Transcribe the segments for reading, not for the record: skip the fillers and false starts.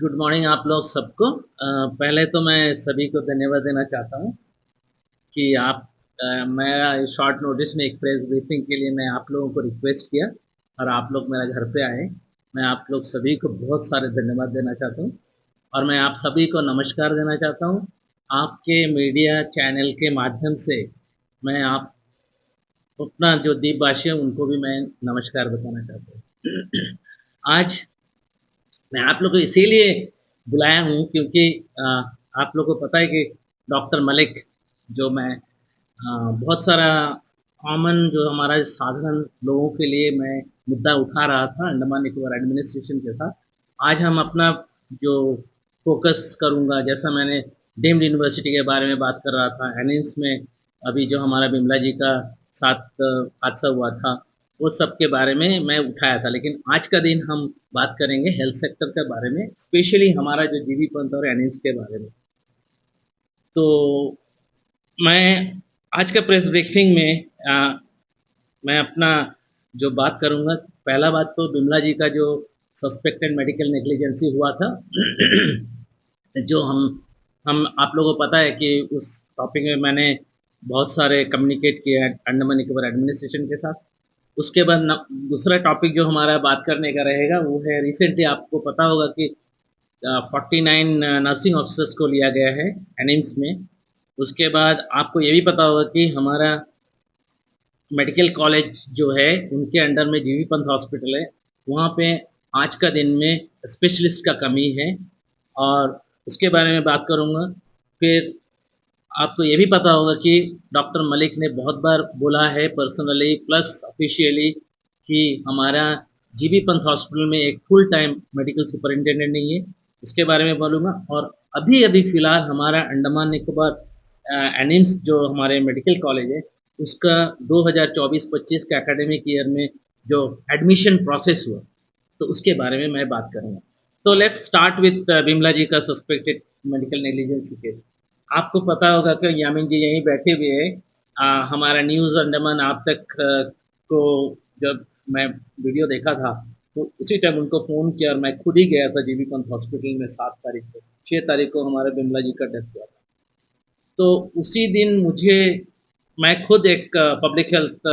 Good morning आप लोग सबको। पहले तो मैं सभी को धन्यवाद देना चाहता हूँ कि मेरा शॉर्ट नोटिस में एक प्रेस ब्रीफिंग के लिए मैं आप लोगों को रिक्वेस्ट किया और आप लोग मेरे घर पे आए। मैं आप लोग सभी को बहुत सारे धन्यवाद देना चाहता हूँ और मैं आप सभी को नमस्कार देना चाहता हूँ। आपके मीडिया चैनल के माध्यम से मैं आप अपना जो द्वीपवासी है उनको भी मैं नमस्कार बताना चाहता हूँ। आज मैं आप लोग को इसीलिए बुलाया हूँ क्योंकि आप लोग को पता है कि डॉक्टर मलिक जो मैं बहुत सारा कॉमन जो हमारा साधारण लोगों के लिए मैं मुद्दा उठा रहा था अंडमान निकोबार एडमिनिस्ट्रेशन के साथ। आज हम अपना जो फोकस करूँगा, जैसा मैंने डीम्ड यूनिवर्सिटी के बारे में बात कर रहा था, एनिम्स में अभी जो हमारा बिमला जी का साथ हादसा हुआ था वो सब के बारे में मैं उठाया था। लेकिन आज का दिन हम बात करेंगे हेल्थ सेक्टर के बारे में, स्पेशली हमारा जो जीबी पंथ और एनिम्स के बारे में। तो मैं आज का प्रेस ब्रीफिंग में मैं अपना जो बात करूंगा, पहला बात तो बिमला जी का जो सस्पेक्टेड मेडिकल नेग्लिजेंसी हुआ था जो हम आप लोगों को पता है कि उस टॉपिक में मैंने बहुत सारे कम्युनिकेट किए अंडमान निकोबार एडमिनिस्ट्रेशन के साथ। उसके बाद दूसरा टॉपिक जो हमारा बात करने का रहेगा वो है, रिसेंटली आपको पता होगा कि 49 नर्सिंग ऑफिसर्स को लिया गया है एनिम्स में। उसके बाद आपको ये भी पता होगा कि हमारा मेडिकल कॉलेज जो है उनके अंडर में जीबी पंत हॉस्पिटल है, वहाँ पे आज का दिन में स्पेशलिस्ट का कमी है और उसके बारे में बात करूँगा। फिर आपको ये भी पता होगा कि डॉक्टर मलिक ने बहुत बार बोला है पर्सनली प्लस ऑफिशियली कि हमारा जीबी पंत हॉस्पिटल में एक फुल टाइम मेडिकल सुपरिंटेंडेंट नहीं है, उसके बारे में बोलूँगा। और अभी अभी फ़िलहाल हमारा अंडमान निकोबार एनिम्स जो हमारे मेडिकल कॉलेज है उसका 2024-25 के एकेडमिक ईयर में जो एडमिशन प्रोसेस हुआ, तो उसके बारे में मैं बात करूँगा। तो लेट्स स्टार्ट विथ बिमला जी का सस्पेक्टेड मेडिकल नेग्लिजेंसी केस। आपको पता होगा कि यामिन जी यहीं बैठे हुए हैं। हमारा न्यूज़ अंडमान आप तक को जब मैं वीडियो देखा था तो उसी टाइम उनको फ़ोन किया और मैं खुद ही गया था जीबी पंत हॉस्पिटल में 7 तारीख को। 6 तारीख को हमारे बिमला जी का डेथ हुआ था। तो उसी दिन मुझे, मैं खुद एक पब्लिक हेल्थ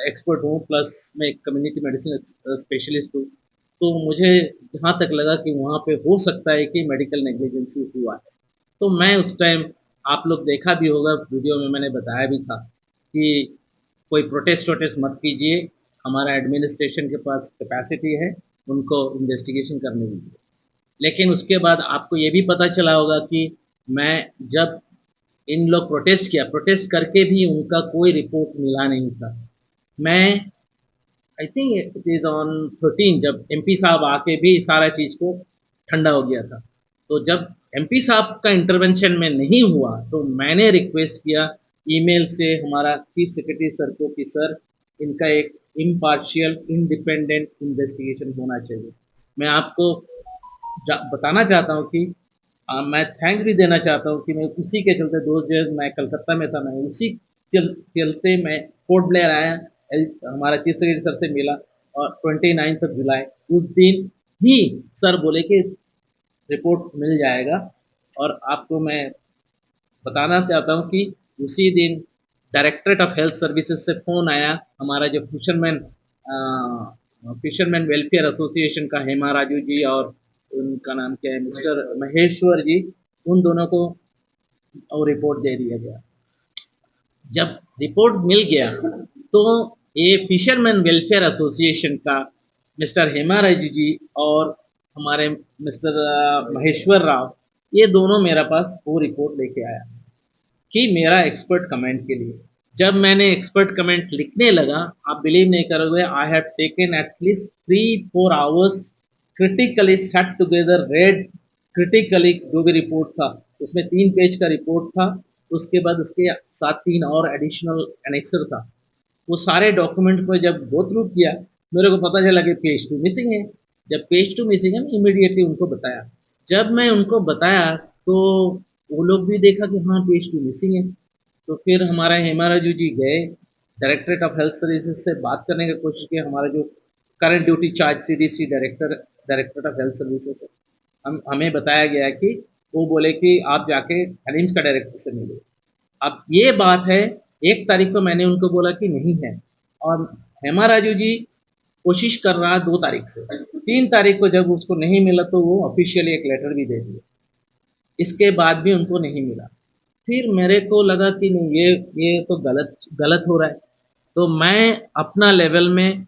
एक्सपर्ट हूँ प्लस मैं एक कम्युनिटी मेडिसिन स्पेशलिस्ट हूँ। तो मुझे जहाँ तक लगा कि वहाँ पे हो सकता है कि मेडिकल नेग्लिजेंसी हुआ है, तो मैं उस टाइम, आप लोग देखा भी होगा वीडियो में मैंने बताया भी था कि कोई प्रोटेस्ट वोटेस्ट मत कीजिए, हमारा एडमिनिस्ट्रेशन के पास कैपेसिटी है उनको इन्वेस्टिगेशन करने की। लेकिन उसके बाद आपको ये भी पता चला होगा कि मैं जब इन लोग प्रोटेस्ट किया, प्रोटेस्ट करके भी उनका कोई रिपोर्ट मिला नहीं था। मैं I think it is on 13 जब एमपी साहब आके भी सारा चीज़ को ठंडा हो गया था। तो जब एमपी साहब का इंटरवेंशन में नहीं हुआ तो मैंने रिक्वेस्ट किया ईमेल से हमारा चीफ सेक्रेटरी सर को कि सर इनका एक इम्पार्शियल इंडिपेंडेंट इन्वेस्टिगेशन होना चाहिए। मैं आपको बताना चाहता हूँ कि मैं थैंक्स भी देना चाहता हूँ कि मैं उसी के चलते, दोस्त जो मैं कलकत्ता में था, मैं उसी चलते मैं पोर्ट ब्लेयर आया, हमारा चीफ सेक्रेटरी सर से मिला और 29 जुलाई उस दिन ही सर बोले कि रिपोर्ट मिल जाएगा। और आपको मैं बताना चाहता हूँ कि उसी दिन डायरेक्टरेट ऑफ हेल्थ सर्विसेज से फ़ोन आया, हमारा जो फिशरमैन वेलफेयर एसोसिएशन का हेमा राजू जी और उनका नाम क्या है मिस्टर महेश्वर जी, उन दोनों को और रिपोर्ट दे दिया गया। जब रिपोर्ट मिल गया तो ये फिशरमैन वेलफेयर एसोसिएशन का मिस्टर हेमा राजू जी और हमारे मिस्टर महेश्वर राव, ये दोनों मेरे पास वो रिपोर्ट लेके आया कि मेरा एक्सपर्ट कमेंट के लिए। जब मैंने एक्सपर्ट कमेंट लिखने लगा, आप बिलीव नहीं करोगे, I have taken at least 3-4 hours critically set together, red critically जो भी रिपोर्ट था उसमें 3 पेज का रिपोर्ट था, उसके बाद उसके साथ 3 और एडिशनल एनेक्सर था। वो सारे डॉक्यूमेंट को जब गो थ्रू किया मेरे को पता चला कि पेज 2 मिसिंग है। जब पेज 2 मिसिंग है मैं इमीडिएटली उनको बताया। जब मैं उनको बताया तो वो लोग भी देखा कि हाँ पेज 2 मिसिंग है। तो फिर हमारा हेमा राजू जी गए डायरेक्टरेट ऑफ हेल्थ सर्विसेज से बात करने की कोशिश की, हमारा जो current duty charge CDC director directorate of health services है। हमें बताया गया कि वो बोले कि आप जाके एनिम्स का डायरेक्टर से मिलो। अब ये बात है, 1 तारीख को मैंने उनको बोला कि नहीं है, और हेमा राजू जी कोशिश कर रहा 2 तारीख से। 3 तारीख को जब उसको नहीं मिला तो वो ऑफिशियली एक लेटर भी दे दिया, इसके बाद भी उनको नहीं मिला। फिर मेरे को लगा कि नहीं, ये तो गलत गलत हो रहा है। तो मैं अपना लेवल में,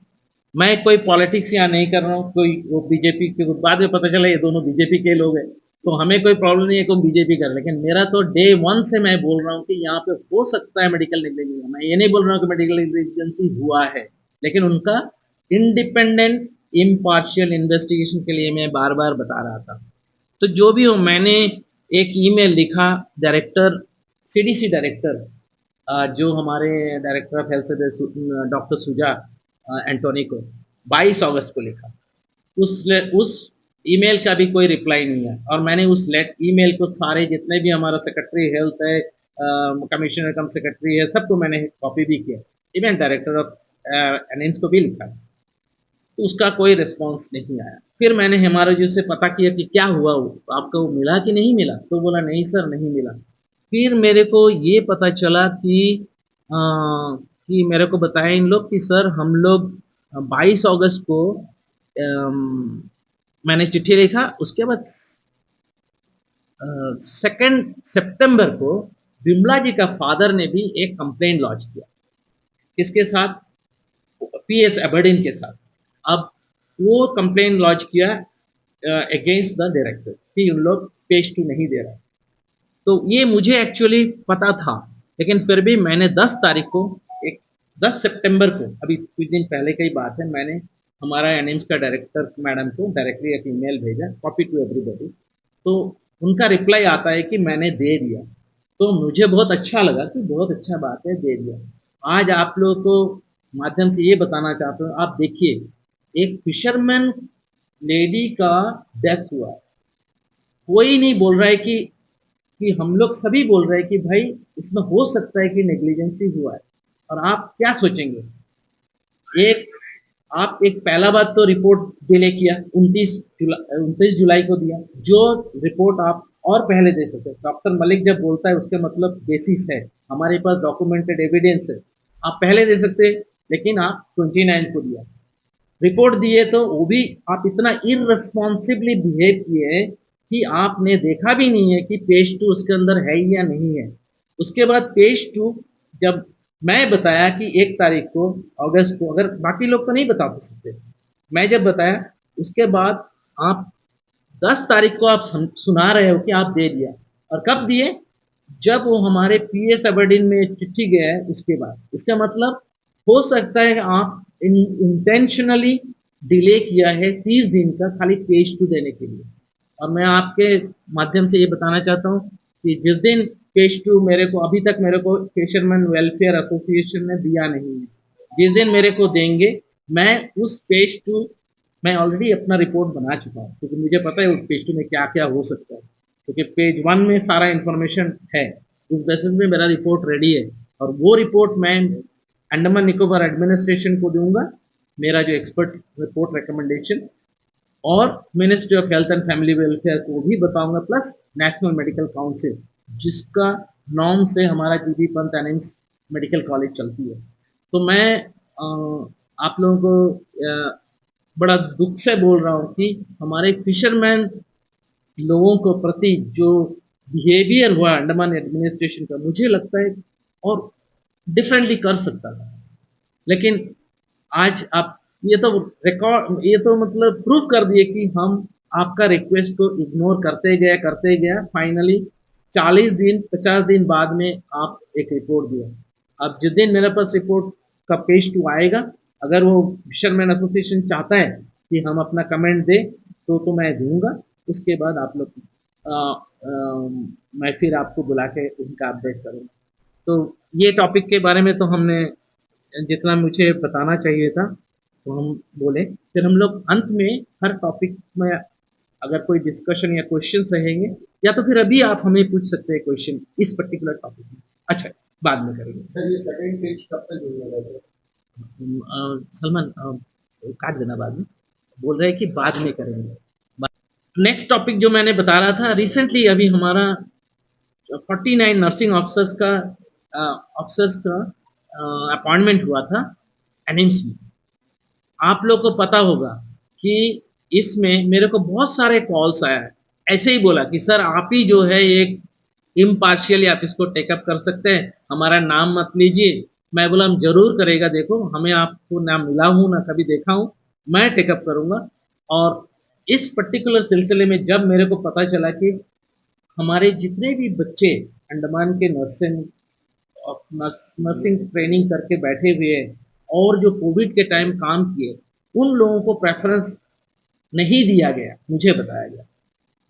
मैं कोई पॉलिटिक्स यहाँ नहीं कर रहा हूँ, कोई वो बीजेपी के, बाद में पता चला ये दोनों बीजेपी के लोग हैं, तो हमें कोई प्रॉब्लम नहीं है कि बीजेपी कर, लेकिन मेरा तो डे वन से मैं बोल रहा हूँ कि यहाँ पे हो सकता है मेडिकल नेग्लिजेंसी। मैं ये नहीं बोल रहा हूँ कि मेडिकल नेग्लिजेंसी हुआ है, लेकिन उनका इंडिपेंडेंट इम्पार्शियल इन्वेस्टिगेशन के लिए मैं बार बार बता रहा था। तो जो भी हो, मैंने एक ईमेल लिखा डायरेक्टर, सीडीसी डायरेक्टर, जो हमारे डायरेक्टर ऑफ हेल्थ से डॉक्टर सुजा एंटोनी को 22 अगस्त को लिखा। उस ईमेल का भी कोई रिप्लाई नहीं है, और मैंने उस ईमेल को सारे जितने भी हमारा सेक्रेटरी हेल्थ है, कमिश्नर कम सेक्रेटरी है, सबको मैंने कॉपी भी किया, इवन डायरेक्टर ऑफ एनिम्स को भी लिखा, तो उसका कोई रिस्पॉन्स नहीं आया। फिर मैंने हेमारोजी से पता किया कि क्या हुआ, आपको मिला कि नहीं मिला, तो बोला नहीं सर नहीं मिला। फिर मेरे को ये पता चला कि मेरे को बताया इन लोग कि सर हम लोग 22 अगस्त को मैंने चिट्ठी लिखा, उसके बाद 2 सितंबर को बिमला जी का फादर ने भी एक कंप्लेंट लॉन्च किया, किसके साथ, पीएस एबरडीन के साथ। अब वो कंप्लेंट लॉन्च किया अगेंस्ट द डायरेक्टर कि उन लोग पेज 2 नहीं दे रहा। तो ये मुझे एक्चुअली पता था, लेकिन फिर भी मैंने 10 तारीख को, एक 10 सितंबर को, अभी कुछ दिन पहले की बात है, मैंने हमारा एनिम्स का डायरेक्टर मैडम को डायरेक्टली एक ईमेल भेजा, कॉपी टू एवरीबॉडी। तो उनका रिप्लाई आता है कि मैंने दे दिया। तो मुझे बहुत अच्छा लगा कि बहुत अच्छा बात है, दे दिया। आज आप लोगों को माध्यम से ये बताना चाहता हूँ, आप देखिए एक फिशरमैन लेडी का डेथ हुआ, कोई नहीं बोल रहा है कि हम लोग सभी बोल रहे हैं कि भाई इसमें हो सकता है कि नेग्लिजेंसी हुआ है। और आप क्या सोचेंगे, एक आप एक पहला बात तो रिपोर्ट डिले किया, 29 जुलाई को दिया, जो रिपोर्ट आप और पहले दे सकते। डॉक्टर मलिक जब बोलता है उसके मतलब बेसिस है, हमारे पास डॉक्यूमेंटेड एविडेंस है, आप पहले दे सकते, लेकिन आप 29 को दिया। रिपोर्ट दिए तो वो भी आप इतना इररिस्पॉन्सिबली बिहेव किए कि आपने देखा भी नहीं है कि पेज 2 उसके अंदर है या नहीं है। उसके बाद पेज 2 जब मैं बताया कि 1 तारीख को अगस्त को, अगर बाकी लोग तो नहीं बता सकते, मैं जब बताया उसके बाद आप 10 तारीख को आप सुना रहे हो कि आप दे दिया। और कब दिए, जब वो हमारे पीएस अबरडीन में चिट्ठी गया है उसके बाद। इसका मतलब हो सकता है कि आप इंटेंशनली डिले किया है 30 दिन का, खाली पेज 2 देने के लिए। और मैं आपके माध्यम से ये बताना चाहता हूँ कि जिस दिन पेज 2 मेरे को, अभी तक मेरे को फिशरमैन वेलफेयर एसोसिएशन ने दिया नहीं है, जिस दिन मेरे को देंगे, मैं उस पेज 2, मैं ऑलरेडी अपना रिपोर्ट बना चुका हूँ, क्योंकि मुझे पता है उस पेज 2 में क्या क्या हो सकता है, क्योंकि पेज 1 में सारा इन्फॉर्मेशन है, उस बेसिस में मेरा रिपोर्ट रेडी है। और वो रिपोर्ट मैं अंडमान निकोबार एडमिनिस्ट्रेशन को दूंगा, मेरा जो एक्सपर्ट रिपोर्ट रिकमेंडेशन, और ministry of health and family welfare को भी बताऊंगा, प्लस नेशनल मेडिकल काउंसिल, जिसका नॉर्म से हमारा GB Pant animes medical college चलती है। तो मैं आप लोगों को बड़ा दुख से बोल रहा हूँ कि हमारे फिशरमैन लोगों को प्रति जो बिहेवियर हुआ अंडमान एडमिनिस्ट्रेशन का, मुझे लगता है और डिफरेंटली कर सकता था, लेकिन आज आप ये तो मतलब प्रूफ कर दिए कि हम आपका रिक्वेस्ट को इग्नोर करते गया, फाइनली 40 दिन 50 दिन बाद में आप एक रिपोर्ट दिया। अब जिस दिन मेरे पास रिपोर्ट का पेज 2 आएगा, अगर वो फिशरमैन एसोसिएशन चाहता है कि हम अपना कमेंट दें, तो मैं दूंगा। उसके बाद आप लोग मैं फिर आपको बुला के उसका अपडेट करूँगा। तो ये टॉपिक के बारे में तो हमने जितना मुझे बताना चाहिए था तो हम बोले। फिर हम लोग अंत में हर टॉपिक में अगर कोई डिस्कशन या क्वेश्चंस रहेंगे, या तो फिर अभी आप हमें पूछ सकते हैं क्वेश्चन इस पर्टिकुलर टॉपिक में। अच्छा, बाद में करेंगे सर। ये सेकंड पेज कब तक मिलेगा सर? सलमान काट देना, बाद में बोल रहे हैं कि बाद में करेंगे। नेक्स्ट टॉपिक जो मैंने बता रहा था, रिसेंटली अभी हमारा 49 नर्सिंग ऑफिसर्स का अपॉइंटमेंट हुआ था एनिम्स में। आप लोग को पता होगा कि इसमें मेरे को बहुत सारे कॉल्स आया है, ऐसे ही बोला कि सर आप ही जो है एक इम्पार्शियली आप इसको टेकअप कर सकते हैं, हमारा नाम मत लीजिए। मैं बोला हम जरूर करेगा, देखो हमें आपको ना मिला हूँ ना कभी देखा हूँ, मैं टेकअप करूँगा। और इस पर्टिकुलर सिलसिले में जब मेरे को पता चला कि हमारे जितने भी बच्चे अंडमान के नर्सिंग ट्रेनिंग करके बैठे हुए हैं और जो कोविड के टाइम काम किए, उन लोगों को प्रेफरेंस नहीं दिया गया, मुझे बताया गया।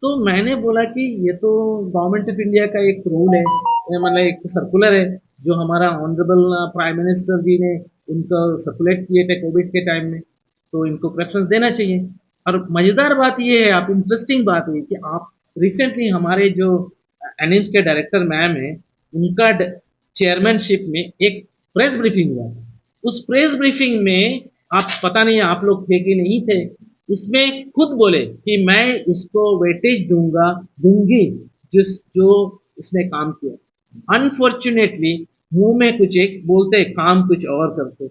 तो मैंने बोला कि ये तो गवर्नमेंट ऑफ इंडिया का एक रूल है, मतलब एक सर्कुलर है जो हमारा ऑनरेबल प्राइम मिनिस्टर जी ने उनको सर्कुलेट किए थे कोविड के टाइम में, तो इनको प्रेफरेंस देना चाहिए। और मज़ेदार बात ये है, आप इंटरेस्टिंग बात है कि आप रिसेंटली हमारे जो एनिम्स के डायरेक्टर मैम है, उनका चेयरमैनशिप में एक प्रेस ब्रीफिंग हुआ। उस प्रेस ब्रीफिंग में आप पता नहीं आप लोग थे कि नहीं थे, उसमें खुद बोले कि मैं उसको वेटेज दूंगी जिस जो इसने काम किया। अनफॉर्चुनेटली मुंह में कुछ एक बोलते, काम कुछ और करते।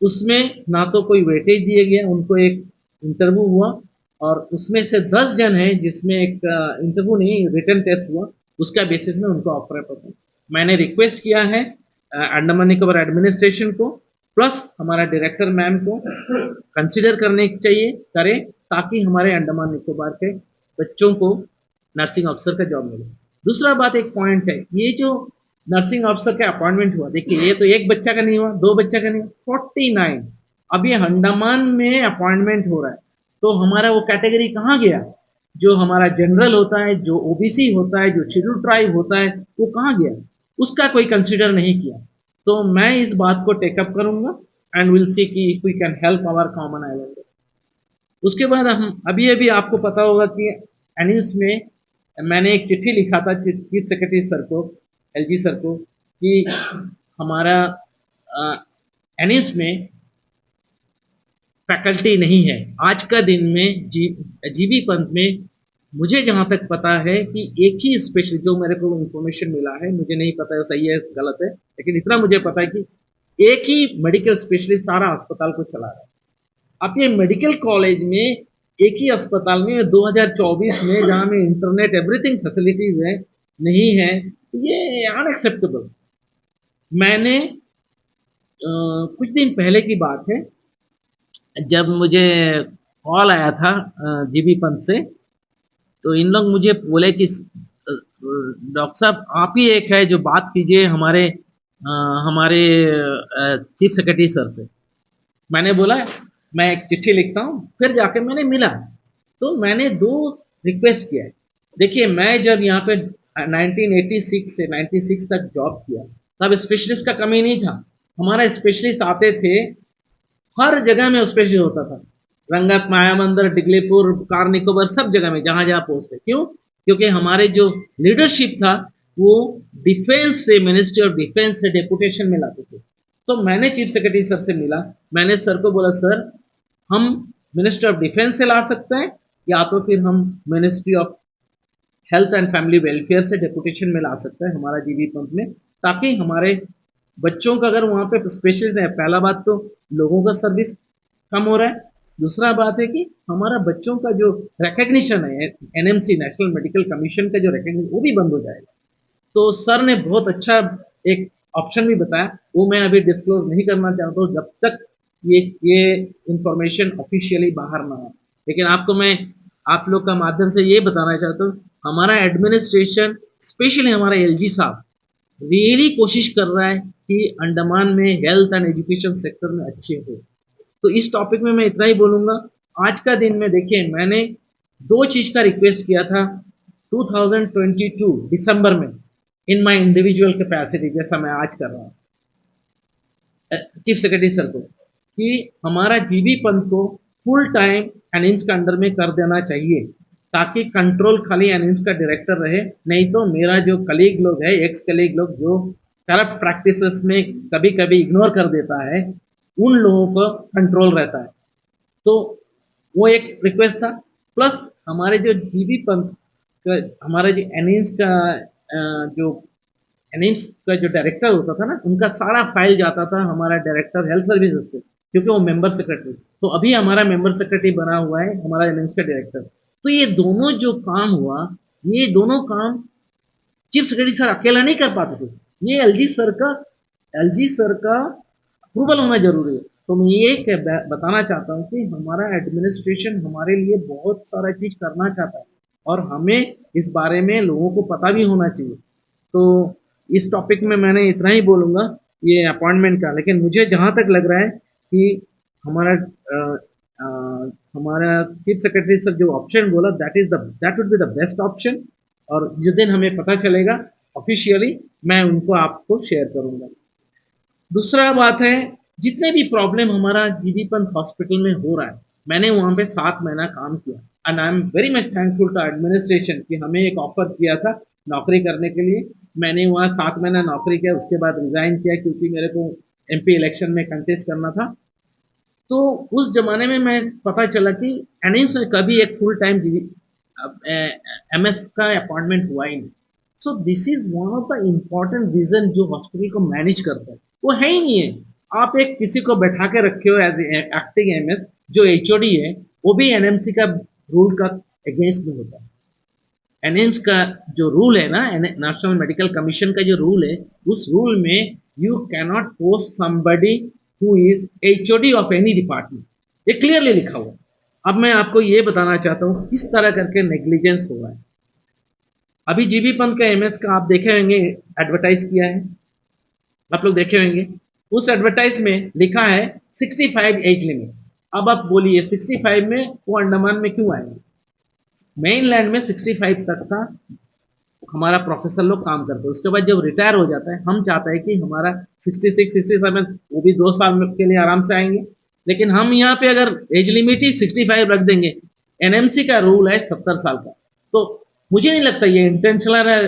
उसमें ना तो कोई वेटेज दिया गया उनको, एक इंटरव्यू हुआ और उसमें से 10 जन हैं जिसमें एक इंटरव्यू नहीं रिटन टेस्ट हुआ, उसका बेसिस में उनको ऑफर पर। मैंने रिक्वेस्ट किया है अंडमान निकोबार एडमिनिस्ट्रेशन को प्लस हमारा डायरेक्टर मैम को कंसिडर करने चाहिए करें, ताकि हमारे अंडमान निकोबार के बच्चों को नर्सिंग ऑफिसर का जॉब मिले। दूसरा बात एक पॉइंट है, ये जो नर्सिंग ऑफिसर का अपॉइंटमेंट हुआ, देखिए ये तो एक बच्चा का नहीं हुआ, दो बच्चा का नहीं हुआ, 49 अभी अंडमान में अपॉइंटमेंट हो रहा है। तो हमारा वो कैटेगरी कहाँ गया, जो हमारा जनरल होता है, जो ओबीसी होता है, जो शेड्यूल ट्राइब होता है, वो कहाँ गया, उसका कोई कंसिडर नहीं किया। तो मैं इस बात को टेकअप करूंगा एंड विल सी कि if we can help our common islander. उसके बाद हम अभी अभी आपको पता होगा कि एनिम्स में मैंने एक चिट्ठी लिखा था चीफ सेक्रेटरी सर को, एलजी सर को, कि हमारा एनिम्स में फैकल्टी नहीं है। आज का दिन में जीबी पंत में मुझे जहां तक पता है कि एक ही स्पेशलिस्ट, जो मेरे को इंफॉर्मेशन मिला है, मुझे नहीं पता है सही है गलत है, लेकिन इतना मुझे पता है कि एक ही मेडिकल स्पेशलिस्ट सारा अस्पताल को चला रहा है। अब ये मेडिकल कॉलेज में एक ही अस्पताल में 2024 में जहां में इंटरनेट एवरीथिंग फैसिलिटीज है नहीं है, ये अनएक्सेप्टेबल। मैंने कुछ दिन पहले की बात है, जब मुझे कॉल आया था जीबी पंत से, तो इन लोग मुझे बोले कि डॉक्टर साहब आप ही एक है जो बात कीजिए हमारे चीफ सेक्रेटरी सर से। मैंने बोला मैं एक चिट्ठी लिखता हूँ, फिर जाके मैंने मिला। तो मैंने दो रिक्वेस्ट किया है। देखिए मैं जब यहाँ पे 1986 से 96 तक जॉब किया, तब स्पेशलिस्ट का कमी नहीं था। हमारा स्पेशलिस्ट आते थे, हर जगह में स्पेशलिस्ट होता था, रंगत, मायाबंदर, डिगलीपुर, कार निकोबार, सब जगह में जहां जहां पोस्ट है। क्यों? क्योंकि हमारे जो लीडरशिप था वो डिफेंस से, मिनिस्ट्री ऑफ डिफेंस से डेपुटेशन में लाते थे। तो मैंने चीफ सेक्रेटरी सर से मिला, मैंने सर को बोला सर हम मिनिस्ट्री ऑफ डिफेंस से ला सकते हैं या तो फिर हम ministry of health and family welfare से डेपुटेशन में ला सकते हैं हमारा जीबी पंप में, ताकि हमारे बच्चों का अगर वहाँ पे स्पेशलिस्ट है, पहला बात तो लोगों का सर्विस कम हो रहा है, दूसरा बात है कि हमारा बच्चों का जो रिकग्निशन है एनएमसी नेशनल मेडिकल कमीशन का जो रिकग्निशन वो भी बंद हो जाएगा। तो सर ने बहुत अच्छा एक ऑप्शन भी बताया, वो मैं अभी डिस्क्लोज नहीं करना चाहता हूँ जब तक ये इंफॉर्मेशन ऑफिशियली बाहर ना आए। लेकिन आपको मैं आप लोग का माध्यम से ये बताना चाहता हूँ, हमारा एडमिनिस्ट्रेशन स्पेशली हमारा एलजी साहब रियली कोशिश कर रहा है कि अंडमान में हेल्थ एंड एजुकेशन सेक्टर में अच्छे हो। तो इस टॉपिक में मैं इतना ही बोलूंगा। आज का दिन में देखिए मैंने दो चीज का रिक्वेस्ट किया था 2022 दिसंबर में इन माय इंडिविजुअल कैपेसिटी, जैसा मैं आज कर रहा हूँ चीफ सेक्रेटरी सर को, कि हमारा जीबी पंत को फुल टाइम एनिम्स के अंडर में कर देना चाहिए, ताकि कंट्रोल खाली एनिम्स का डायरेक्टर रहे। नहीं तो मेरा जो कलीग लोग है, एक्स कलीग लोग जो करप्ट प्रैक्टिसेस में कभी कभी इग्नोर कर देता है, उन लोगों को कंट्रोल रहता है। तो वो एक रिक्वेस्ट था। प्लस हमारे जो जीबी पंत का, हमारा जो एनिम्स का जो एनिम्स का जो डायरेक्टर होता था ना, उनका सारा फाइल जाता था हमारा डायरेक्टर हेल्थ सर्विसेज पे, क्योंकि वो मेंबर सेक्रेटरी। तो अभी हमारा मेंबर सेक्रेटरी बना हुआ है हमारा एनिम्स का डायरेक्टर। तो ये दोनों जो काम हुआ, ये दोनों काम चीफ सेक्रेटरी सर अकेला नहीं कर पाते थे। ये एलजी सर का अप्रूवल होना जरूरी है। तो मैं ये बताना चाहता हूँ कि हमारा एडमिनिस्ट्रेशन हमारे लिए बहुत सारा चीज करना चाहता है, और हमें इस बारे में लोगों को पता भी होना चाहिए। तो इस टॉपिक में मैंने इतना ही बोलूँगा ये अपॉइंटमेंट का। लेकिन मुझे जहाँ तक लग रहा है कि हमारा हमारा चीफ सेक्रेटरी सर जो ऑप्शन बोला, that would be the best option. और जिस दिन हमें पता चलेगा ऑफिशियली, मैं उनको आपको शेयर करूंगा। दूसरा बात है, जितने भी प्रॉब्लम हमारा जीबी पंत हॉस्पिटल में हो रहा है, मैंने वहाँ पे 7 महीना काम किया, and I am very much thankful to administration कि हमें एक ऑफर किया था नौकरी करने के लिए। मैंने वहाँ 7 महीना नौकरी किया, उसके बाद रिजाइन किया क्योंकि मेरे को एमपी इलेक्शन में कंटेस्ट करना था। तो उस जमाने में मैं पता चला कि एनिम्स में कभी एक फुल टाइम एमएस का अपॉइंटमेंट हुआ ही नहीं। So this is one of the important reason जो हॉस्पिटल को मैनेज करता है, वो है ही नहीं है। आप एक किसी को बैठा के रखे हो एज एक्टिंग एमएस, जो एचओडी है, वो भी एनएमसी का रूल का अगेंस्ट में होता है। एनएम्स का जो रूल है ना, नेशनल मेडिकल कमीशन का जो रूल है, उस रूल में you cannot post somebody who is HOD of any department, ये क्लियरली लिखा हुआ है। अब मैं आपको ये बताना चाहता हूँ किस तरह करके नेग्लिजेंस हुआ है। अभी जीबी पंत का एमएस का आप देखे होंगे, एडवर्टाइज किया है, आप लोग देखे होंगे। उस एडवर्टाइज में लिखा है 65 एज लिमिट। अब आप बोलिए 65 में वो अंडमान में क्यों आएंगे? मेन लैंड में 65 तक का हमारा प्रोफेसर लोग काम करते हैं। उसके बाद जब रिटायर हो जाता है, हम चाहते हैं कि हमारा 66 67 वो भी 2 साल के लिए आराम से आएंगे। लेकिन हम यहाँ पे अगर एज लिमिट ही 65 रख देंगे, एनएमसी का रूल है 70 साल का। तो मुझे नहीं लगता ये इंटेंशनल है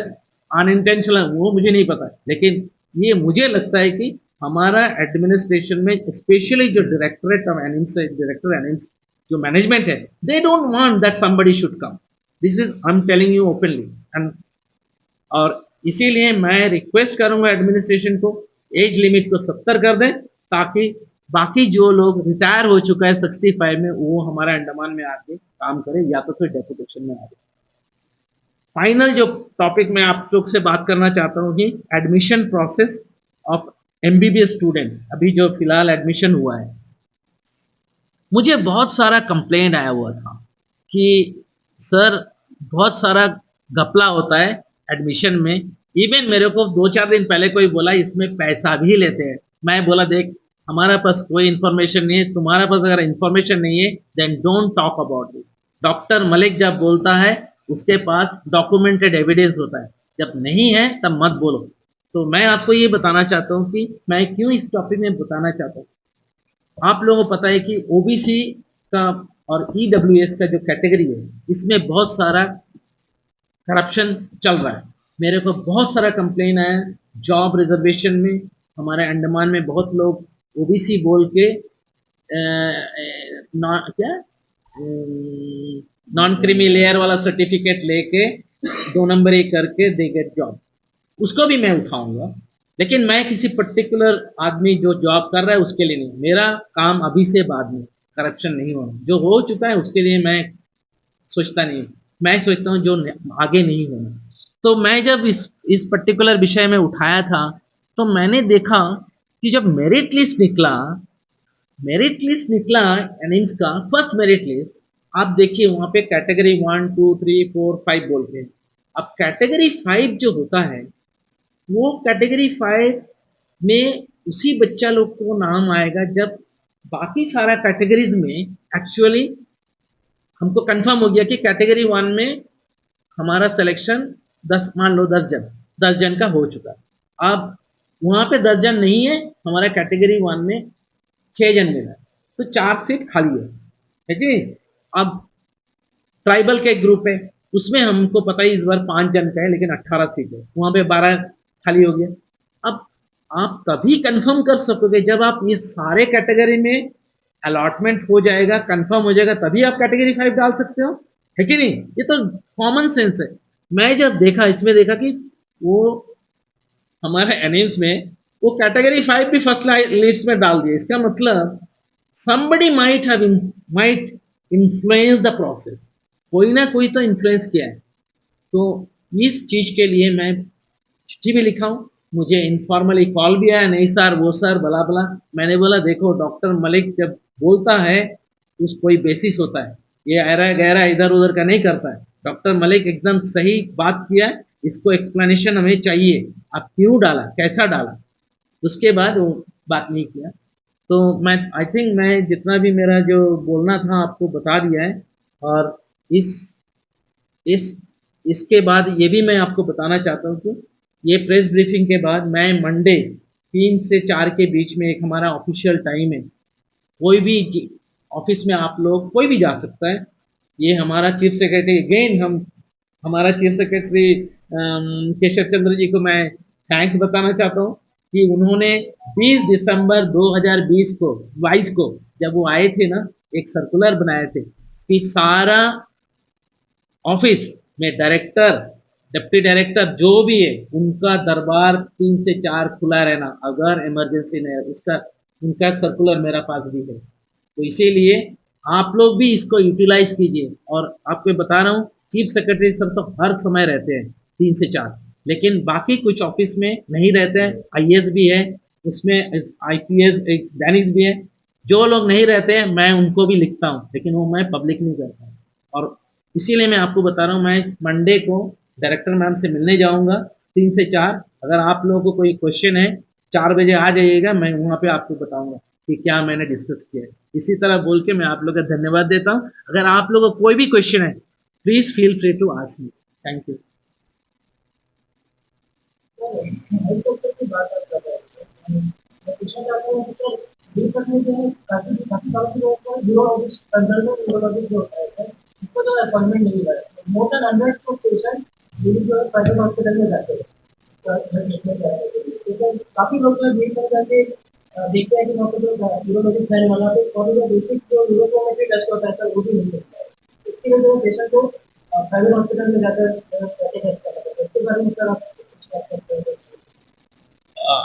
अनइंटेंशनल, वो मुझे नहीं पता, लेकिन ये मुझे लगता है कि हमारा एडमिनिस्ट्रेशन में स्पेशली जो directorate of animes, director animes जो मैनेजमेंट है, they don't want that somebody should come. This is I am telling you openly. And और इसीलिए मैं रिक्वेस्ट करूंगा एडमिनिस्ट्रेशन को, एज लिमिट को 70 कर दें, ताकि बाकी जो लोग रिटायर हो चुका है 65 में, वो हमारा अंडमान में आके काम करे, या तो फिर डेपुटेशन में आ जाए। फाइनल जो टॉपिक मैं आप लोग से बात करना चाहता हूँ कि admission process of MBBS students. अभी जो फिलहाल एडमिशन हुआ है, मुझे बहुत सारा कंप्लेंट आया हुआ था कि सर बहुत सारा घपला होता है एडमिशन में। इवन मेरे को 2 4 दिन पहले कोई बोला इसमें पैसा भी लेते हैं। मैं बोला देख, हमारा पास कोई इन्फॉर्मेशन नहीं है, तुम्हारा पास अगर इन्फॉर्मेशन नहीं है then don't talk about it. Doctor Malik जब बोलता है उसके पास डॉक्यूमेंटेड एविडेंस होता है, जब नहीं है तब मत बोलो। तो मैं आपको ये बताना चाहता हूँ कि मैं क्यों इस टॉपिक में बताना चाहता हूँ। आप लोगों को पता है कि ओबीसी का और ईडब्ल्यूएस का जो कैटेगरी है, इसमें बहुत सारा करप्शन चल रहा है। मेरे को बहुत सारा कंप्लेन आया जॉब रिजर्वेशन में। हमारे अंडमान में बहुत लोग ओबीसी बोल के क्या नॉन क्रीमी लेयर वाला सर्टिफिकेट लेके 2 नंबरी करके दे गेट जॉब, उसको भी मैं उठाऊंगा। लेकिन मैं किसी पर्टिकुलर आदमी जो जॉब कर रहा है उसके लिए नहीं, मेरा काम अभी से बाद में करप्शन नहीं होना, जो हो चुका है उसके लिए मैं सोचता नहीं। मैं सोचता हूँ जो आगे नहीं होना। तो मैं जब इस पर्टिकुलर विषय में उठाया था, तो मैंने देखा कि जब मेरिट लिस्ट निकला एनिम्स का फर्स्ट मेरिट लिस्ट, आप देखिए वहाँ पे कैटेगरी 1 2 3 4 5 बोलते हैं। अब कैटेगरी 5 जो होता है, वो कैटेगरी 5 में उसी बच्चा लोग को नाम आएगा जब बाकी सारा कैटेगरीज में एक्चुअली हमको कंफर्म हो गया कि कैटेगरी 1 में हमारा सिलेक्शन 10, मान लो 10 जन का हो चुका। अब वहाँ पे 10 जन नहीं है, हमारा कैटेगरी 1 में 6 जन मिला, तो 4 सीट खाली है कि नहीं। अब ट्राइबल के ग्रुप है, उसमें हमको पता ही इस बार 5 जन का है, लेकिन 18 सीट है, वहाँ पे 12 खाली हो गया। अब आप तभी कंफर्म कर सकोगे जब आप ये सारे कैटेगरी में अलॉटमेंट हो जाएगा, कंफर्म हो जाएगा, तभी आप कैटेगरी 5 डाल सकते हो। है कि नहीं? ये तो कॉमन सेंस है। मैं जब देखा इसमें देखा कि वो हमारे एनिम्स में वो कैटेगरी 5 भी फर्स्ट लिस्ट में डाल दिया। इसका मतलब somebody might influence the process, कोई ना कोई तो इन्फ्लुएंस किया है। तो इस चीज के लिए मैं चिट्ठी भी लिखा हूँ, मुझे इनफॉर्मली कॉल भी आया, नहीं सर वो सर बला बला। मैंने बोला देखो डॉक्टर मलिक जब बोलता है उस कोई बेसिस होता है, ये ऐरा गहरा इधर उधर का नहीं करता है। डॉक्टर मलिक एकदम सही बात किया है, इसको एक्सप्लेनेशन हमें चाहिए, आप क्यों डाला, कैसा डाला। उसके बाद वो बात नहीं किया। तो मैं आई थिंक मैं जितना भी मेरा जो बोलना था आपको बता दिया है। और इस इस इसके बाद ये भी मैं आपको बताना चाहता हूँ कि ये प्रेस ब्रीफिंग के बाद मैं मंडे 3 से 4 के बीच में एक हमारा ऑफिशियल टाइम है, कोई भी ऑफिस में आप लोग कोई भी जा सकता है। ये हमारा चीफ सेक्रेटरी अगेन हम हमारा चीफ सेक्रेटरी केशव चंद्र जी को मैं थैंक्स बताना चाहता हूँ कि उन्होंने 20 दिसंबर 2020 को 22 को जब वो आए थे ना, एक सर्कुलर बनाए थे कि सारा ऑफिस में डायरेक्टर डिप्टी डायरेक्टर जो भी है उनका दरबार 3 से 4 खुला रहना अगर इमरजेंसी नहीं है। उसका उनका सर्कुलर मेरा पास भी है। तो इसीलिए आप लोग भी इसको यूटिलाइज कीजिए। और आपको बता रहा हूँ चीफ सेक्रेटरी सर तो हर समय रहते हैं 3 से 4, लेकिन बाकी कुछ ऑफिस में नहीं रहते हैं। आईएएस भी है उसमें, आईपीएस दैनिक्स भी है। जो लोग नहीं रहते हैं मैं उनको भी लिखता हूँ, लेकिन वो मैं पब्लिक नहीं करता हूँ। और इसीलिए मैं आपको बता रहा हूँ मैं मंडे को डायरेक्टर मैम से मिलने जाऊंगा 3 से 4। अगर आप लोगों को कोई क्वेश्चन है 4 बजे आ जाइएगा, मैं वहाँ पे आपको बताऊंगा कि क्या मैंने डिस्कस किया है। इसी तरह बोल के मैं आप लोग का धन्यवाद देता हूँ। अगर आप लोगों को कोई भी क्वेश्चन है please feel free to ask me. Thank you. Helicopter की बात आप कर रहे हैं। मैं पूछना चाहता हूँ कि सर हेलीकॉप्टर में जो है काफ़ी काफ़ी सालों से लोगों को न्यूरोलॉजिस्ट कंसल्टेंट न्यूरोलॉजिस्ट जो होता है उसको जो अपॉइंटमेंट नहीं मिला है। More than hundreds of patient daily जो है प्राइवेट हॉस्पिटल में जाते हैं देखने जाने के लिए। तो सर काफ़ी लोग जो है भीड़ कर जाके देखते हैं कि वहाँ पर जो न्यूरोलॉजिस्ट रहने वाला है तो जो बेसिक जो न्यूरोटोमेट्री टेस्ट होता है सर वो भी नहीं मिलता है। इसके लिए जो पेशेंट को प्राइवेट हॉस्पिटल में जाकर पैसे टेस्ट करना पड़ता है। इसके बारे में सर आप कुछ बात करते हैं?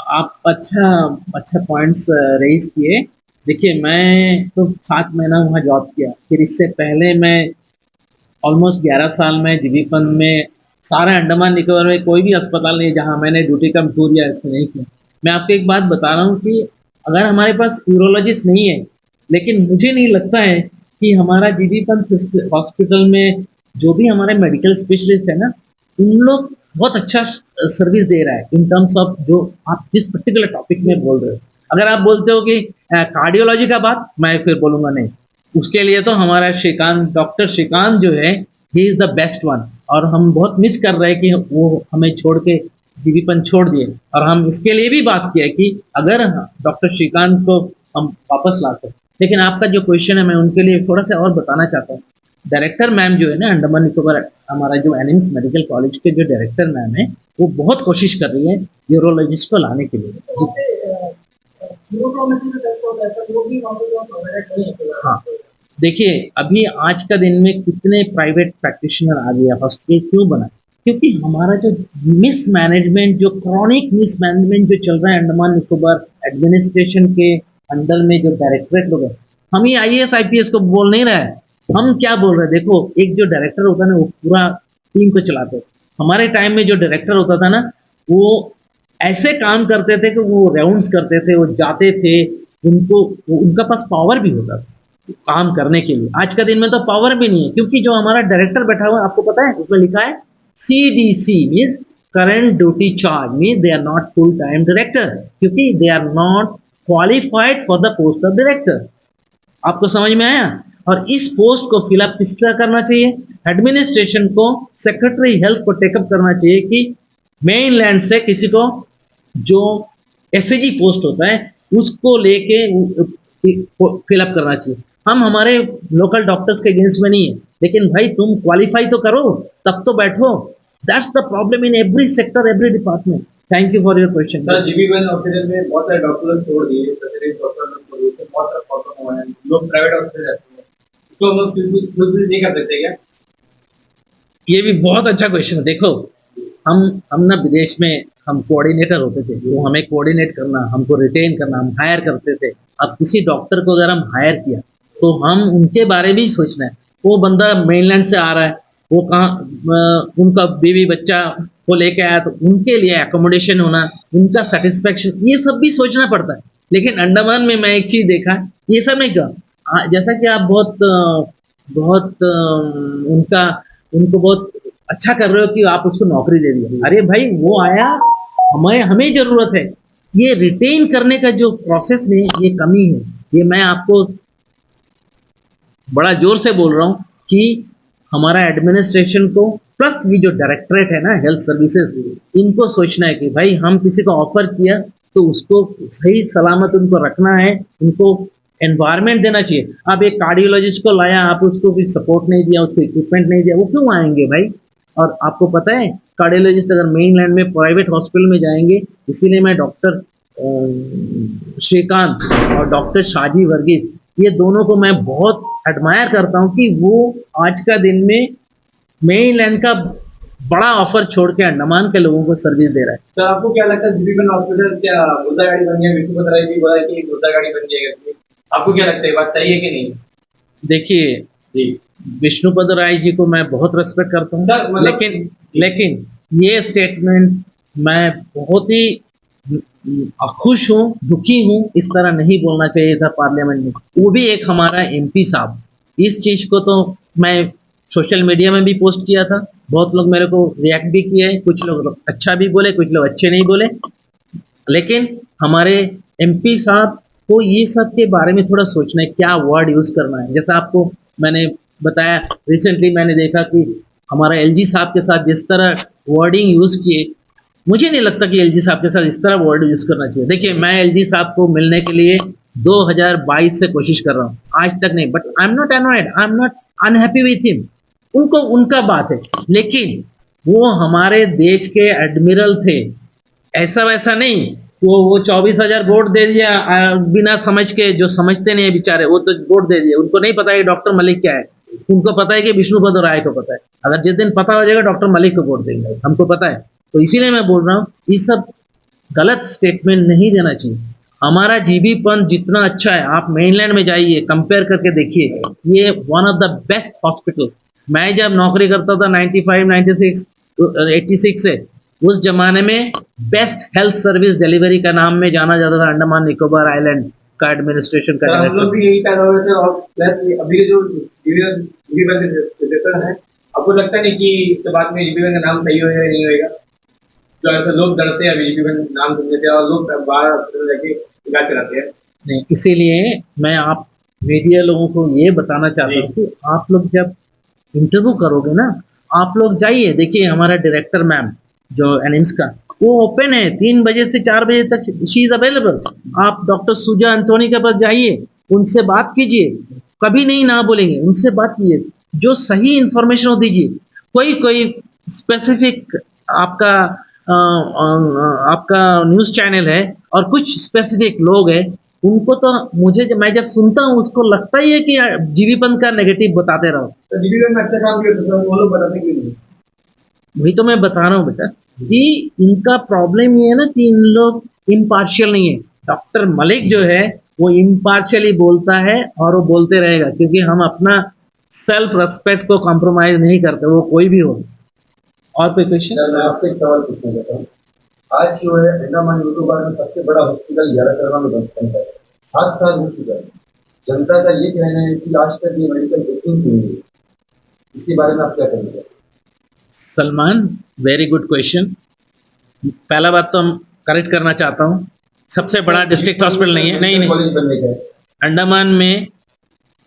आप अच्छा अच्छा पॉइंट्स रेज किए। देखिए मैं तो 7 महीना वहाँ जॉब किया, फिर इससे पहले मैं ऑलमोस्ट 11 साल में जीबीपन में सारे अंडमान निकोबार में कोई भी अस्पताल नहीं जहाँ मैंने ड्यूटी का टूर या इसमें नहीं किया। मैं आपको एक बात बता रहा हूँ कि अगर हमारे पास यूरोलॉजिस्ट नहीं है, लेकिन मुझे नहीं लगता है कि हमारा जीबीपन हॉस्पिटल में जो भी हमारे मेडिकल स्पेशलिस्ट है ना, उन लोग बहुत अच्छा सर्विस दे रहा है इन टर्म्स ऑफ जो आप जिस पर्टिकुलर टॉपिक में बोल रहे हो। अगर आप बोलते हो कि कार्डियोलॉजी का बात, मैं फिर बोलूंगा नहीं। उसके लिए तो हमारा श्रीकांत, डॉक्टर श्रीकांत जो है he is the best one. और हम बहुत मिस कर रहे हैं कि वो हमें छोड़ के जीवीपन छोड़ दिए। और हम इसके लिए भी बात किया कि अगर डॉक्टर श्रीकांत को हम वापस ला सकते। लेकिन आपका जो क्वेश्चन है मैं उनके लिए थोड़ा सा और बताना चाहता हूँ। डायरेक्टर मैम जो है ना अंडमान निकोबार, हमारा जो एनिम्स मेडिकल कॉलेज के जो डायरेक्टर मैम है, वो बहुत कोशिश कर रही है यूरोलॉजिस्ट को लाने के लिए। वहाँ पे न्यूरोटोमेट्री का टेस्ट होता है सर वो भी वहाँ पे जो प्रोवाइडेड नहीं है। हाँ, देखिए अभी आज का दिन में कितने प्राइवेट प्रैक्टिशनर आ गया, हॉस्पिटल क्यों बना? क्योंकि हमारा जो मिसमैनेजमेंट, जो क्रॉनिक मिसमैनेजमेंट जो चल रहा है अंडमान निकोबार एडमिनिस्ट्रेशन के अंडर में, जो डायरेक्टरेट लोग हैं, हम ही आईएएस आईपीएस को बोल नहीं रहे हैं। हम क्या बोल रहे हैं? देखो एक जो डायरेक्टर होता है ना वो पूरा टीम को चलाते हैं। हमारे टाइम में जो डायरेक्टर होता था ना, वो ऐसे काम करते थे कि वो राउंड्स करते थे, वो जाते थे, उनका पास पावर भी होता था काम करने के लिए। आज का दिन में तो पावर भी नहीं है, क्योंकि जो हमारा डायरेक्टर बैठा हुआ है आपको पता है उसमें लिखा है CDC means current duty charge, means they are not full time director, क्योंकि they are not qualified for the post of director. आपको समझ में आया? और इस पोस्ट को फिलअप किस तरह करना चाहिए? एडमिनिस्ट्रेशन को, सेक्रेटरी हेल्थ को टेकअप करना चाहिए कि मेन लैंड से किसी को जो एसएजी पोस्ट होता है उसको लेके फिलअप करना चाहिए। हम हमारे लोकल डॉक्टर्स के अगेंस्ट में नहीं है, लेकिन भाई तुम क्वालिफाई तो करो तब तो बैठो। That's the problem in every sector, every department. Thank you for your question. Sir जीबीपन हॉस्पिटल में बहुत सारे डॉक्टर छोड़ दिए, स्पेशलिस्ट डॉक्टर लोग छोड़ दिए, बहुत सारा प्रॉब्लम हुआ है, लोग प्राइवेट हॉस्पिटल जाते हैं। तो हम लोग फुलफिल नहीं कर सकते क्या? ये भी बहुत अच्छा क्वेश्चन है। देखो, हम ना विदेश में हम कोऑर्डिनेटर होते थे, तो हमें कोऑर्डिनेट करना, हमको रिटेन करना, हम हायर करते थे। अब किसी डॉक्टर को अगर हम हायर किया, तो हम उनके बारे में ही सोचना है। वो बंदा मेनलैंड से आ रहा है, वो कहाँ उनका बीवी बच्चा को लेके आया, तो उनके लिए एकोमोडेशन होना, उनका सेटिस्फेक्शन, ये सब भी सोचना पड़ता है। लेकिन अंडमान में मैं एक चीज़ देखा है, ये सब नहीं था। जैसा कि आप बहुत उनका उनको बहुत अच्छा कर रहे हो कि आप उसको नौकरी दे दिया। अरे भाई, वो आया, हमें हमें ज़रूरत है। ये रिटेन करने का जो प्रोसेस में ये कमी है, ये मैं आपको बड़ा ज़ोर से बोल रहा हूँ कि हमारा एडमिनिस्ट्रेशन को, प्लस ये जो डायरेक्टरेट है ना हेल्थ सर्विसेज, इनको सोचना है कि भाई हम किसी को ऑफर किया तो उसको सही सलामत उनको रखना है, उनको एनवायरनमेंट देना चाहिए। आप एक कार्डियोलॉजिस्ट को लाया, आप उसको कुछ सपोर्ट नहीं दिया, उसको इक्विपमेंट नहीं दिया, वो क्यों आएंगे भाई? और आपको पता है, कार्डियोलॉजिस्ट अगर मेन लैंड में प्राइवेट हॉस्पिटल में जाएंगे, इसीलिए मैं डॉक्टर श्रीकांत और डॉक्टर शाजी वर्गीस, ये दोनों को मैं बहुत एडमायर करता हूँ कि वो आज का दिन में मेनलैंड का बड़ा ऑफर छोड़ के अंडमान के लोगों को सर्विस दे रहा है। तो आपको क्या लगता है जीबीपन हॉस्पिटल क्या मुद्दा गाड़ी बन गया? विष्णुपत राय जी बोला कि मुद्दा गाड़ी बन जाएगा, आपको क्या लगता है, बात सही है कि नहीं? देखिए जी, विष्णुपद राय जी को मैं बहुत रेस्पेक्ट करता हूँ, लेकिन लेकिन ये स्टेटमेंट मैं बहुत ही खुश हूँ, दुखी हूँ, इस तरह नहीं बोलना चाहिए था पार्लियामेंट में। वो भी एक हमारा एमपी साहब। इस चीज़ को तो मैं सोशल मीडिया में भी पोस्ट किया था, बहुत लोग मेरे को रिएक्ट भी किए, कुछ लोग अच्छा भी बोले, कुछ लोग अच्छे नहीं बोले। लेकिन हमारे एमपी साहब को ये सब के बारे में थोड़ा सोचना है, क्या वर्ड यूज़ करना है। जैसा आपको मैंने बताया, रिसेंटली मैंने देखा कि हमारा एलजी साहब के साथ जिस तरह वर्डिंग यूज़ किए, मुझे नहीं लगता कि एलजी साहब के साथ इस तरह वर्ड यूज़ करना चाहिए। देखिए, मैं एलजी साहब को मिलने के लिए 2022 से कोशिश कर रहा हूँ, आज तक नहीं। But I am not annoyed, I am not unhappy with him. उनको उनका बात है, लेकिन वो हमारे देश के एडमिरल थे, ऐसा वैसा नहीं। वो 24,000 वोट दे दिया बिना समझ के, जो समझते नहीं है बेचारे, वो तो वोट दे दिया। उनको नहीं पता है डॉक्टर मलिक क्या है, उनको पता है कि विष्णुपद राय को पता है। अगर जिस दिन पता हो जाएगा, डॉक्टर मलिक को वोट देंगे, हमको पता है। तो इसीलिए मैं बोल रहा हूँ, ये सब गलत स्टेटमेंट नहीं देना चाहिए। हमारा जीबीपन जितना अच्छा है, आप मेनलैंड में जाइए, कंपेयर करके देखिए, ये one of the best hospital. मैं जब नौकरी करता था 95, 96, 86 से, उस जमाने में बेस्ट हेल्थ सर्विस डिलीवरी का नाम में जाना जाता था अंडमान निकोबार आइलैंड का एडमिनिस्ट्रेशन का। हम लोग भी यही पैदा हुए थे, और प्लस अभी जो जीबीपन के है, आपको लगता नहीं कि इसके बाद में जीबीपन का नाम सही होगा या नहीं होगा? जो ऐसे लोग डरते हैं जीबीपन नाम सुनने से, और लोग बाहर हॉस्पिटल जाके इलाज कराते हैं। नहीं, इसीलिए मैं आप मीडिया लोगों को ये बताना चाहता हूँ कि आप लोग जब इंटरव्यू करोगे ना, आप लोग जाइए, देखिए हमारा डायरेक्टर मैम जो एनिम्स का, वो ओपन है 3 बजे से 4 बजे तक, शी इज़ अवेलेबल। आप डॉक्टर सुजा अंतोनी के पास जाइए, उनसे बात कीजिए, कभी नहीं ना बोलेंगे, उनसे बात कीजिए, जो सही इन्फॉर्मेशन हो दीजिए। कोई कोई स्पेसिफिक आपका आपका न्यूज़ चैनल है, और कुछ स्पेसिफिक लोग हैं, उनको तो मैं जब सुनता हूँ, उसको लगता ही है कि जीबीपन का नेगेटिव बताते रहो। तो जीबीपन में अच्छा काम किया, वो लोग बताते क्यों नहीं? वही तो मैं बता रहा हूँ बेटा, कि इनका प्रॉब्लम ये है ना कि इन लोग इम्पार्शियल नहीं है। डॉक्टर मलिक जो है, वो इम्पार्शियली बोलता है, और वो बोलते रहेगा, क्योंकि हम अपना सेल्फ रेस्पेक्ट को कॉम्प्रोमाइज नहीं करते, वो कोई भी हो। और कोई क्वेश्चन? सर, मैं आपसे एक सवाल पूछना चाहता हूँ। आज जो है अंडमान निकोबार में सबसे बड़ा हॉस्पिटल 11 शर्मा में बंद है, 7 साल हो चुका है। जनता का ये कहना है कि आज तक ये मेडिकल बुकिंग हुई है, इसके बारे में आप क्या कहना चाहते हैं? Salman, very good question. पहला बात तो हम करेक्ट करना चाहता हूँ, सबसे बड़ा डिस्ट्रिक्ट हॉस्पिटल नहीं है, नहीं कॉलेज बनने का है। अंडमान में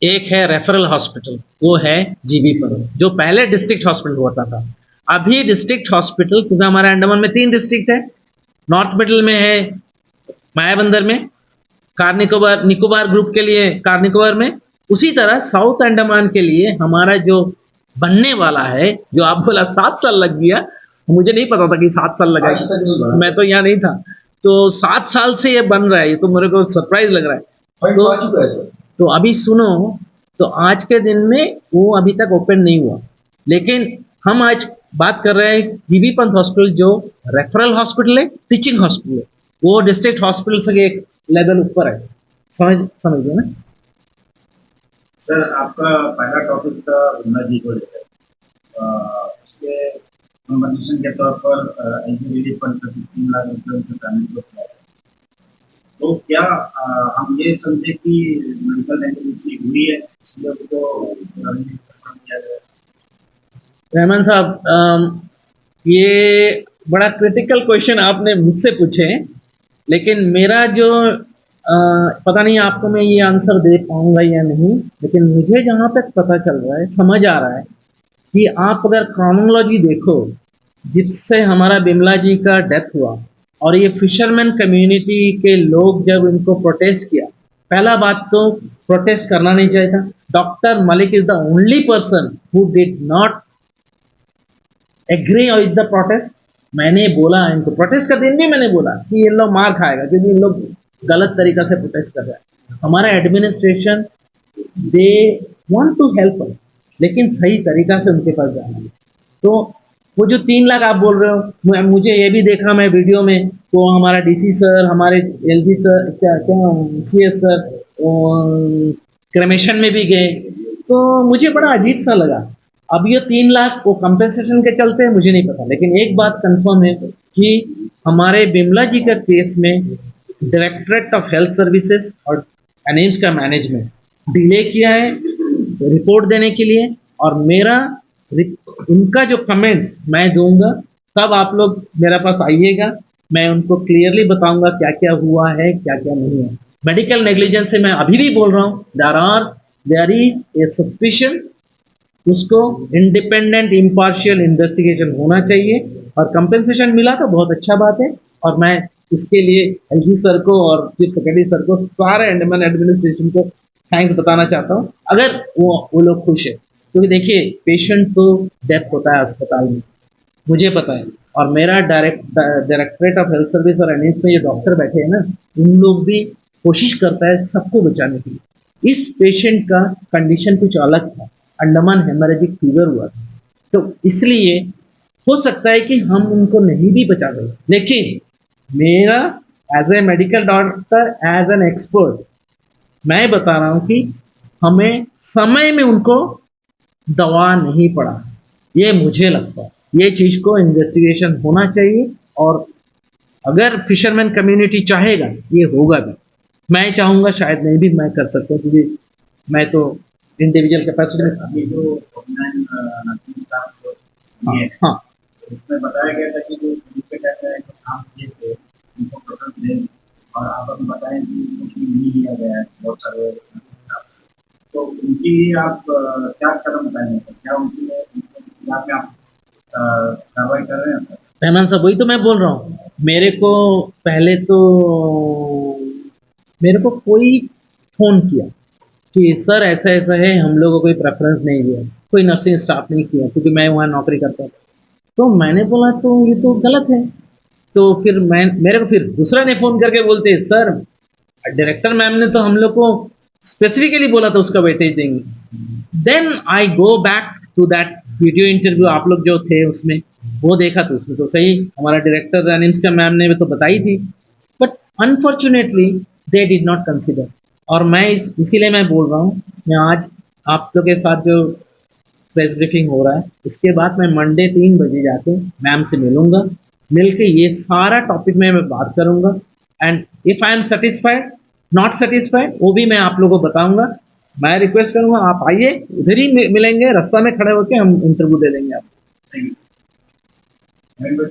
एक है रेफरल हॉस्पिटल, वो है जीबीपन, जो पहले डिस्ट्रिक्ट हॉस्पिटल होता था। अभी डिस्ट्रिक्ट हॉस्पिटल, क्योंकि हमारे अंडमान में 3 डिस्ट्रिक्ट है, नॉर्थ मिडल में है मायाबंदर में, कार निकोबार ग्रुप के लिए कार निकोबार में, उसी तरह साउथ अंडमान के लिए हमारा जो बनने वाला है, जो आप बोला 7 साल लग गया, मुझे नहीं पता था कि 7 साल लगा, मैं तो यहाँ नहीं था। तो 7 साल से ये बन रहा है, ये तो मेरे को सरप्राइज लग रहा है। तो अभी सुनो, तो आज के दिन में वो अभी तक ओपन नहीं हुआ, लेकिन हम आज बात कर रहे हैं जीबी पंत हॉस्पिटल, जो रेफरल हॉस्पिटल है, टीचिंग हॉस्पिटल है, वो डिस्ट्रिक्ट हॉस्पिटल से एक लेवल ऊपर है। समझ गए ना? सर, आपका पहला टॉपिक था गंगा जी को लेकर। उसके कंपनसेशन के तौर पर एनजीबीडी फंड से 3 लाख रुपये उनके फैमिली को दिया है। तो क्या हम ये समझे कि मेडिकल नेग्लिजेंसी हुई है, इसलिए उनको दिया गया? रहमान साहब, ये बड़ा क्रिटिकल क्वेश्चन आपने मुझसे पूछे हैं, लेकिन मेरा जो पता नहीं आपको मैं ये आंसर दे पाऊंगा या नहीं, लेकिन मुझे जहाँ तक पता चल रहा है, समझ आ रहा है कि आप अगर क्रोनोलॉजी देखो, जिससे हमारा बिमला जी का डेथ हुआ और ये फिशरमैन कम्युनिटी के लोग जब इनको प्रोटेस्ट किया, पहला बात तो प्रोटेस्ट करना नहीं चाहिए था। Doctor Malik is the only person who did not agree with the protest. मैंने बोला इनको, प्रोटेस्ट का दिन भी मैंने बोला कि ये लोग मार खाएगा क्योंकि इन लोग गलत तरीका से प्रोटेस्ट कर रहे हैं। हमारा administration they want to help us, लेकिन सही तरीका से उनके पास जाना है। तो वो जो 3 लाख आप बोल रहे हो, मुझे ये भी देखा मैं वीडियो में, तो हमारा डीसी सर, हमारे एलजी सर, क्या क्या सीएस सर क्रेमेशन में भी गए, तो मुझे बड़ा अजीब सा लगा। अब ये 3 लाख वो कंपेंसेशन के चलते हैं, मुझे नहीं पता, लेकिन एक बात कंफर्म है कि हमारे बिमला जी का केस में डायरेक्टरेट ऑफ हेल्थ सर्विसेज और एनिम्स का मैनेजमेंट डिले किया है रिपोर्ट देने के लिए, और मेरा उनका जो कमेंट्स मैं दूंगा, तब आप लोग मेरे पास आइएगा, मैं उनको क्लियरली बताऊंगा क्या क्या हुआ है, क्या क्या नहीं है। मेडिकल नेग्लिजेंस से मैं अभी भी बोल रहा हूँ, देयर इज ए सस्पिशन, उसको इंडिपेंडेंट इम्पार्शियल इन्वेस्टिगेशन होना चाहिए, और कंपेंसेशन मिला तो बहुत अच्छा बात है, और मैं इसके लिए एलजी सर को और चीफ सेक्रेटरी सर को, सारे अंडमान एडमिनिस्ट्रेशन को थैंक्स बताना चाहता हूँ, अगर वो लोग खुश है। क्योंकि देखिए, पेशेंट तो डेथ होता है अस्पताल में, मुझे पता है, और मेरा डायरेक्टरेट ऑफ हेल्थ सर्विस और एनएस में ये डॉक्टर बैठे हैं ना, उन लोग भी कोशिश करता है सबको बचाने की। इस पेशेंट का कंडीशन कुछ अलग था, अंडमान हेमरेजिक फीवर हुआ था, तो इसलिए हो सकता है कि हम उनको नहीं भी बचा गए, लेकिन मेरा as a medical doctor, as an expert, मैं बता रहा हूं कि हमें समय में उनको दवा नहीं पड़ा, ये मुझे लगता है। ये चीज को इन्वेस्टिगेशन होना चाहिए, और अगर फिशरमैन कम्युनिटी चाहेगा ये होगा भी। मैं चाहूंगा शायद नहीं भी मैं कर सकता हूँ, क्योंकि मैं तो इंडिविजुअल कैपेसिटी में अभी जो नर्सिंग स्टाफ हाँ, हाँ, उसमें बताया गया था कि जो काम किए थे उनको प्रोटेस्ट दे, और आप अभी बताएं कि कुछ भी नहीं लिया गया है बहुत सारे staff। तो उनकी आप क्या कदम उठाएंगे, क्या उनके खिलाफ में आप कार्रवाई कर रहे हैं? रहमान साहब, वही तो मैं बोल रहा हूँ। मेरे को पहले तो मेरे को कोई फोन किया कि सर ऐसा ऐसा है, हम लोगों को कोई प्रेफरेंस नहीं दिया, कोई नर्सिंग स्टाफ नहीं किया, क्योंकि मैं वहाँ नौकरी करता था। तो मैंने बोला तो ये तो गलत है। तो फिर मेरे को फिर दूसरा ने फोन करके बोलते, सर डायरेक्टर मैम ने तो हम लोग को स्पेसिफिकली बोला था उसका वेटेज देंगे। Then I go back to that video interview, आप लोग जो थे उसमें, वो देखा तो उसमें तो सही हमारा डायरेक्टर एनिम्स का मैम ने तो बताई थी, but unfortunately they did not consider. और मैं इसीलिए मैं बोल रहा हूँ, मैं आज आप लोग के साथ जो प्रेस ब्रीफिंग हो रहा है, इसके बाद मैं मंडे 3 बजे जाके मैम से मिलूंगा, मिलके ये सारा टॉपिक में मैं बात करूंगा, and if I am satisfied, not satisfied, वो भी मैं आप लोगों को बताऊंगा। मैं रिक्वेस्ट करूंगा आप आइए, उधर ही मिलेंगे, रास्ता में खड़े होकर हम इंटरव्यू दे देंगे आपको। Thank you.